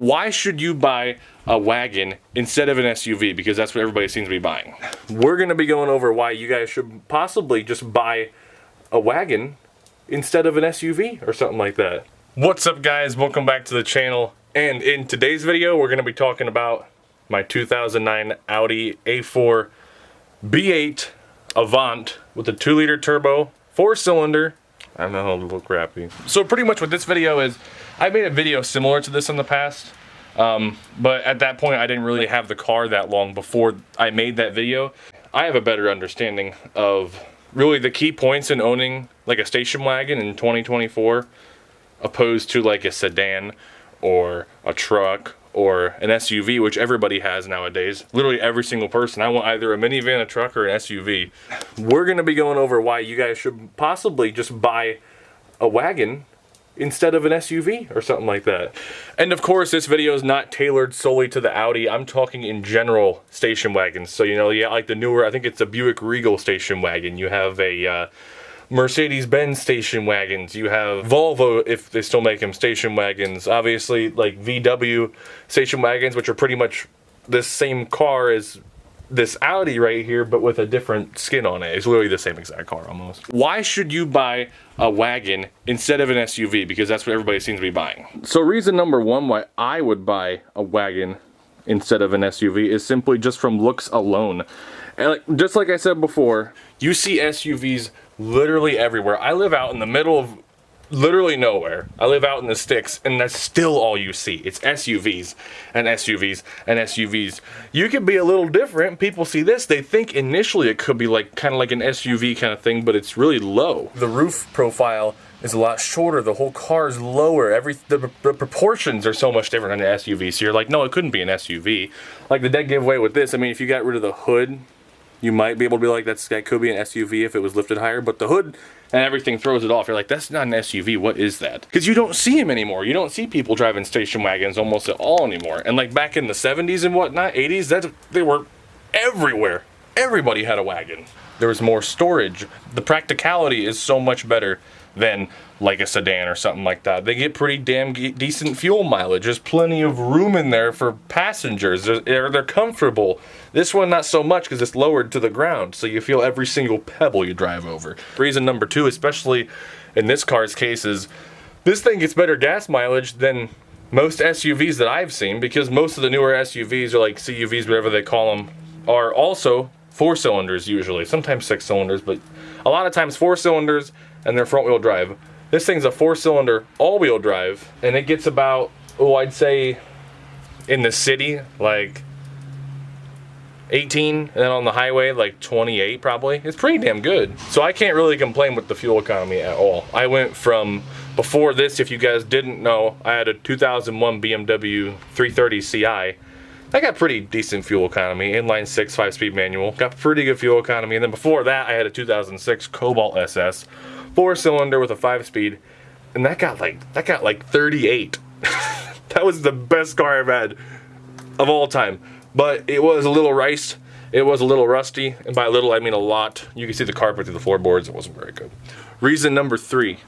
Why should you buy a wagon instead of an SUV? Because that's what everybody seems to be buying. We're going to be going over why you guys should possibly just buy a wagon instead of an SUV or something like that. What's up, guys? Welcome back to the channel. And in today's video, we're going to be talking about my 2009 Audi A4 B8 Avant with a 2-liter turbo, 4-cylinder. I know, a little crappy. So pretty much what this video is, I made a video similar to this in the past, but at that point I didn't really have the car that long before I made that video. I have a better understanding of really the key points in owning like a station wagon in 2024 opposed to like a sedan or a truck or an SUV, which everybody has nowadays. Literally every single person. I want either a minivan, a truck, or an SUV. We're going to be going over why you guys should possibly just buy a wagon instead of an SUV or something like that. And of course, this video is not tailored solely to the Audi. I'm talking in general station wagons. So, you know, yeah, like the newer, I think it's a Buick Regal station wagon. You have a Mercedes-Benz station wagons. You have Volvo, if they still make them, station wagons. Obviously, like VW station wagons, which are pretty much the same car as this Audi right here, but with a different skin on it. It's literally the same exact car almost. Why should you buy a wagon instead of an SUV? Because that's what everybody seems to be buying. So reason number one why I would buy a wagon instead of an SUV is simply just from looks alone. And just like I said before, you see SUVs literally everywhere. I live out in the middle of literally nowhere. I live out in the sticks, and that's still all you see. It's SUVs and SUVs and SUVs. You could be a little different. People see this, they think initially it could be like kind of like an SUV kind of thing, but it's really low. The roof profile is a lot shorter. The whole car is lower. The proportions are so much different on an SUV. So you're like, no, it couldn't be an SUV. Like the dead giveaway with this. I mean, if you got rid of the hood, you might be able to be like, that could be an SUV if it was lifted higher, but the hood and everything throws it off. You're like, that's not an SUV, what is that? Because you don't see them anymore. You don't see people driving station wagons almost at all anymore. And like back in the 70s and whatnot, 80s, they were everywhere. Everybody had a wagon. There was more storage. The practicality is so much better than like a sedan or something like that. They get pretty damn decent fuel mileage. There's plenty of room in there for passengers. They're comfortable. This one not so much because it's lowered to the ground, so you feel every single pebble you drive over. Reason number two, especially in this car's case, is this thing gets better gas mileage than most SUVs that I've seen, because most of the newer SUVs, or like CUVs, whatever they call them, are also 4-cylinders usually, sometimes 6-cylinders, but a lot of times 4-cylinders and they're front-wheel drive. This thing's a 4-cylinder all-wheel drive, and it gets about, oh, I'd say in the city like 18, and then on the highway like 28 probably. It's pretty damn good. So I can't really complain with the fuel economy at all. I went from, before this, if you guys didn't know, I had a 2001 BMW 330 Ci. I got pretty decent fuel economy, inline 6, 5-speed manual, got pretty good fuel economy. And then before that, I had a 2006 Cobalt SS, 4-cylinder with a 5-speed, and that got like 38. That was the best car I've had of all time. But it was a little riced, it was a little rusty, and by little I mean a lot. You can see the carpet through the floorboards. It wasn't very good. Reason number three,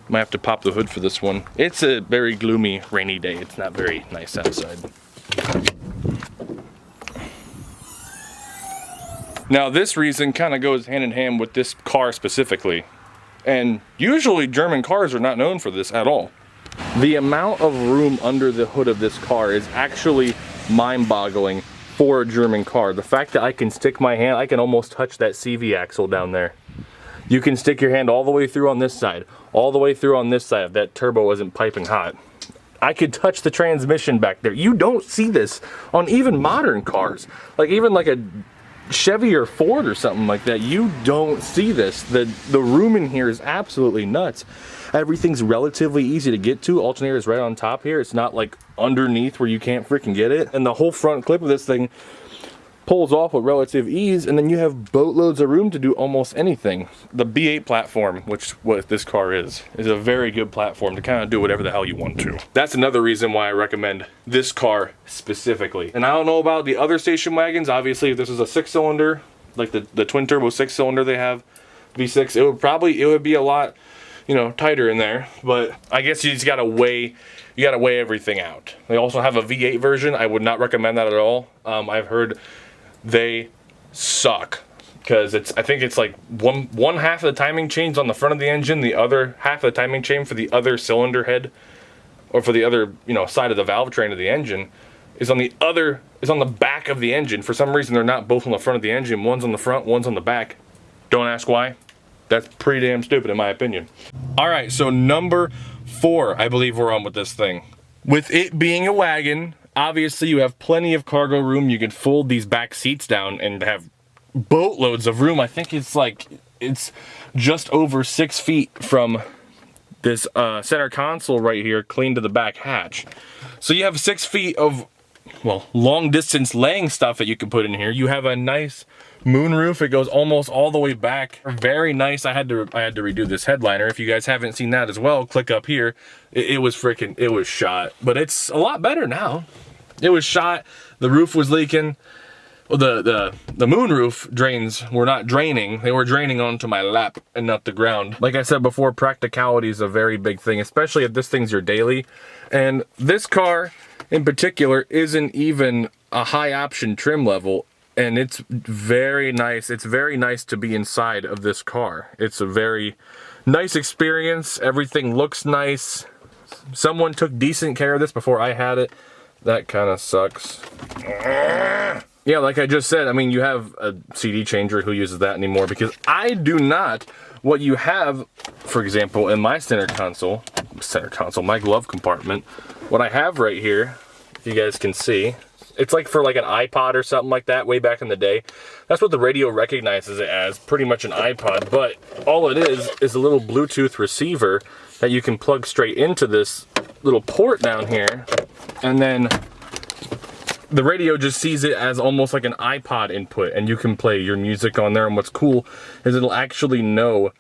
might have to pop the hood for this one. It's a very gloomy, rainy day. It's not very nice outside. Now this reason kind of goes hand in hand with this car specifically. And usually German cars are not known for this at all. The amount of room under the hood of this car is actually mind-boggling for a German car. The fact that I can stick my hand, I can almost touch that CV axle down there. You can stick your hand all the way through on this side, all the way through on this side if that turbo isn't piping hot. I could touch the transmission back there. You don't see this on even modern cars. Like even like a Chevy or Ford or something like that, you don't see this. The room in here is absolutely nuts. Everything's relatively easy to get to. Alternator is right on top here. It's not like underneath where you can't freaking get it. And the whole front clip of this thing pulls off with relative ease, and then you have boatloads of room to do almost anything. The B8 platform, which what this car is a very good platform to kind of do whatever the hell you want to. That's another reason why I recommend this car specifically. And I don't know about the other station wagons. Obviously, if this is a 6-cylinder, like the twin turbo 6-cylinder they have, V6, it would be a lot you know, tighter in there. But I guess you just gotta weigh everything out. They also have a V8 version. I would not recommend that at all. I've heard they suck, because I think it's like one half of the timing chain's on the front of the engine, the other half of the timing chain for the other cylinder head, or for the other, you know, side of the valve train of the engine, is on the back of the engine. For some reason, they're not both on the front of the engine. One's on the front, one's on the back. Don't ask why. That's pretty damn stupid in my opinion. All right, so number 4, I believe we're on with this thing. With it being a wagon, obviously you have plenty of cargo room. You can fold these back seats down and have boatloads of room. I think it's just over 6 feet from this center console right here clean to the back hatch. So you have 6 feet of, well, long distance laying stuff that you can put in here. You have a nice moonroof. It goes almost all the way back. Very nice. I had to redo this headliner. If you guys haven't seen that as well, click up here. It was shot, but it's a lot better now. It was shot. The roof was leaking. Well, the moonroof drains were not draining. They were draining onto my lap and not the ground. Like I said before, practicality is a very big thing, especially if this thing's your daily. And this car in particular isn't even a high option trim level, and it's very nice. It's very nice to be inside of this car. It's a very nice experience. Everything looks nice. Someone took decent care of this before I had it. That kind of sucks. Yeah, like I just said, I mean, you have a CD changer. Who uses that anymore? Because I do not. What you have, for example, in my center console, my glove compartment, what I have right here, if you guys can see, it's like for like an iPod or something like that way back in the day. That's what the radio recognizes it as, pretty much an iPod. But all it is a little Bluetooth receiver that you can plug straight into this little port down here, and then the radio just sees it as almost like an iPod input, and you can play your music on there. And what's cool is it'll actually know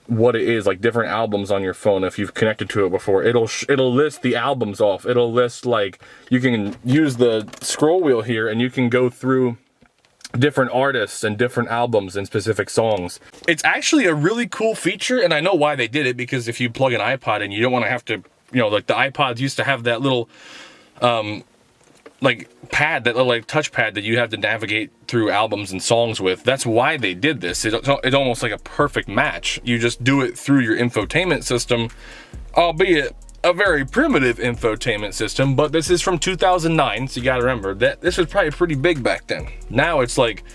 what it is, like different albums on your phone. If you've connected to it before, it'll list the albums off. It'll list, like, you can use the scroll wheel here and you can go through different artists and different albums and specific songs. It's actually a really cool feature, and I know why they did it, because if you plug an iPod in, you don't want to have to, you know, like the iPods used to have that little like pad, that little like touchpad that you have to navigate through albums and songs with. That's why they did this. It's almost like a perfect match. You just do it through your infotainment system, albeit a very primitive infotainment system, but this is from 2009, so you gotta remember that this was probably pretty big back then. Now it's like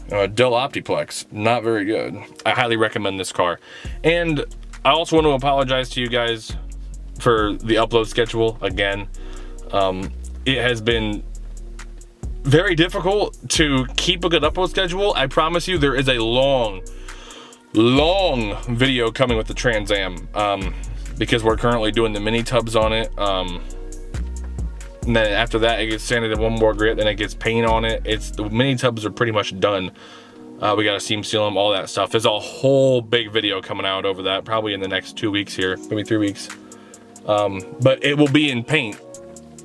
Dell Optiplex, not very good. I highly recommend this car. And I also want to apologize to you guys for the upload schedule again. It has been very difficult to keep a good upload schedule. I promise you there is a long video coming with the Trans Am, because we're currently doing the mini tubs on it. And then after that, it gets sanded in one more grit, then it gets paint on it. The mini tubs are pretty much done. We gotta seam seal them, all that stuff. There's a whole big video coming out over that, probably in the next 2 weeks here, maybe 3 weeks. But it will be in paint.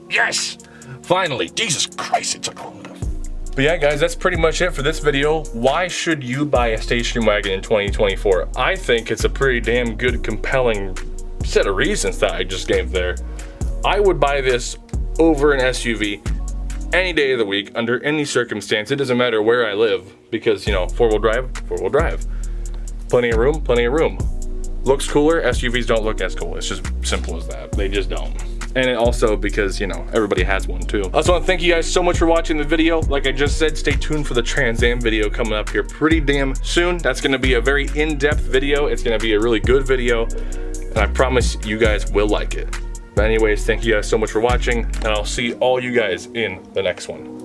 Yes! Finally, Jesus Christ, it took long enough. But yeah, guys, that's pretty much it for this video. Why should you buy a station wagon in 2024? I think it's a pretty damn good, compelling set of reasons that I just gave there. I would buy this over an SUV any day of the week, under any circumstance. It doesn't matter where I live, because, you know, four-wheel drive. Plenty of room, plenty of room. Looks cooler, SUVs don't look as cool. It's just simple as that. They just don't. And it also because, you know, everybody has one too. I also want to thank you guys so much for watching the video. Like I just said, stay tuned for the Trans Am video coming up here pretty damn soon. That's going to be a very in-depth video. It's going to be a really good video, and I promise you guys will like it. But anyways, thank you guys so much for watching, and I'll see all you guys in the next one.